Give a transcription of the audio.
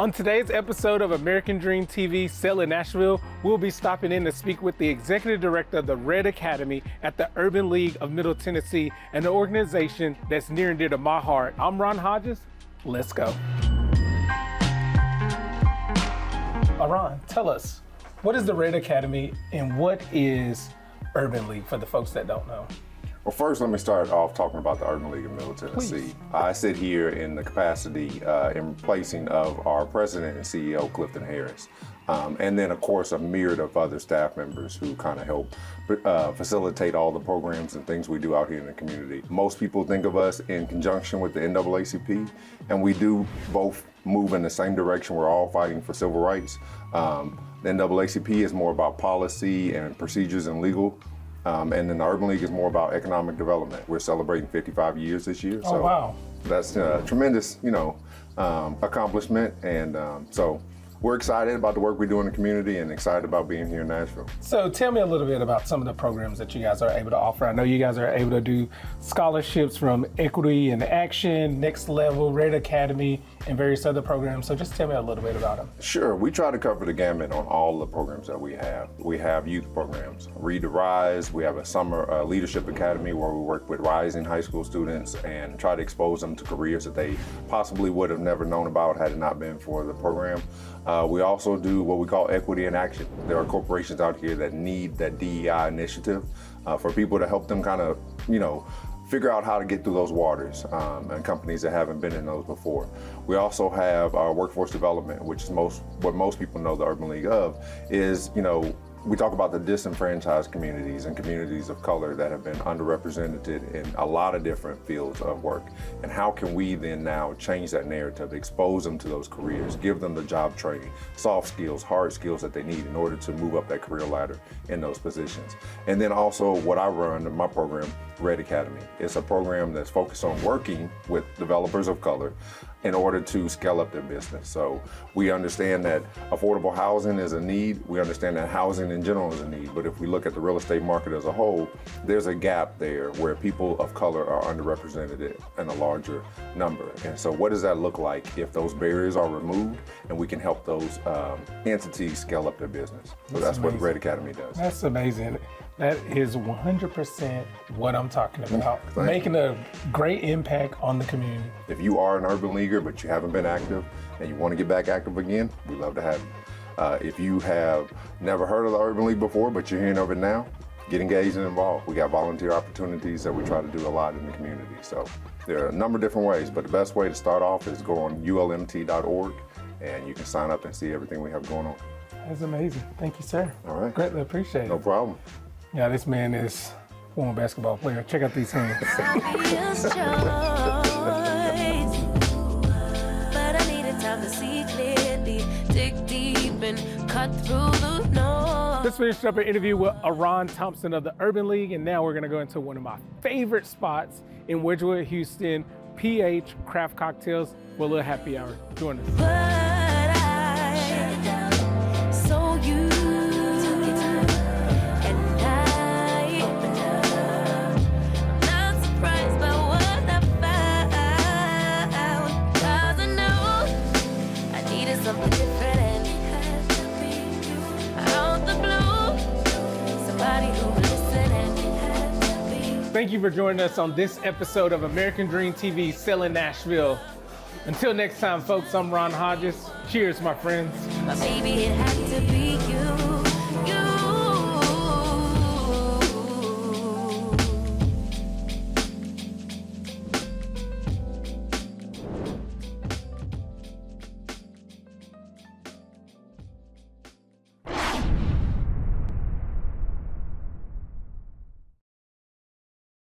On today's episode of American Dream TV, Selling Nashville, we'll be stopping in to speak with the executive director of the Red Academy at the Urban League of Middle Tennessee, an organization that's near and dear to my heart. I'm Ron Hodges. Let's go. Ron, tell us, what is the Red Academy and what is Urban League for the folks that don't know? Well, first, let me start off talking about the Urban League of Middle Tennessee. Please. I sit here in the capacity in replacing of our president and CEO, Clifton Harris. And then, of course, a myriad of other staff members who kind of help facilitate all the programs and things we do out here in the community. Most people think of us in conjunction with the NAACP, and we do both move in the same direction. We're all fighting for civil rights. The NAACP is more about policy and procedures and legal. And then the Urban League is more about economic development. We're celebrating 55 years this year. Oh, wow. That's a tremendous, accomplishment. And so we're excited about the work we do in the community and excited about being here in Nashville. So tell me a little bit about some of the programs that you guys are able to offer. I know you guys are able to do scholarships from Equity and Action, Next Level, Red Academy, and various other programs. So just tell me a little bit about them. Sure, we try to cover the gamut on all the programs that we have. We have youth programs, Read to Rise. We have a summer leadership academy where we work with rising high school students and try to expose them to careers that they possibly would have never known about had it not been for the program. We also do what we call Equity in Action. There are corporations out here that need that DEI initiative for people to help them kind of, figure out how to get through those waters, and companies that haven't been in those before. We also have our workforce development, which is what most people know the Urban League of, is, we talk about the disenfranchised communities and communities of color that have been underrepresented in a lot of different fields of work. And how can we then now change that narrative, expose them to those careers, give them the job training, soft skills, hard skills that they need in order to move up that career ladder in those positions. And then also what I run in my program, Red Academy. It's a program that's focused on working with developers of color in order to scale up their business. So we understand that affordable housing is a need. We understand that housing in general is a need. But if we look at the real estate market as a whole, there's a gap there where people of color are underrepresented in a larger number. And so what does that look like if those barriers are removed and we can help those entities scale up their business? So that's what Red Academy does. That's amazing. That is 100% what I'm talking about. Making a great impact on the community. If you are an urban leaguer, but you haven't been active and you want to get back active again, we'd love to have you. If you have never heard of the Urban League before, but you're hearing of it now, get engaged and involved. We got volunteer opportunities that we try to do a lot in the community. So there are a number of different ways, but the best way to start off is go on ulmt.org and you can sign up and see everything we have going on. That's amazing. Thank you, sir. All right. Greatly appreciate it. No problem. Yeah, this man is a former basketball player. Check out these hands. But I needed time to see clearly, dig deep and cut through the noise. Just finished up an interview with Ron Thompson of the Urban League, and now we're gonna go into one of my favorite spots in Wedgewood, Houston, PH Craft Cocktails for a little happy hour. Join us. But I saw you. Something different and it had to be you. Out the blue, somebody who will listen and it had to be. Thank you for joining us on this episode of American Dream TV, Selling Nashville. Until next time, folks, I'm Ron Hodges. Cheers, my friends. My baby, it had to be you.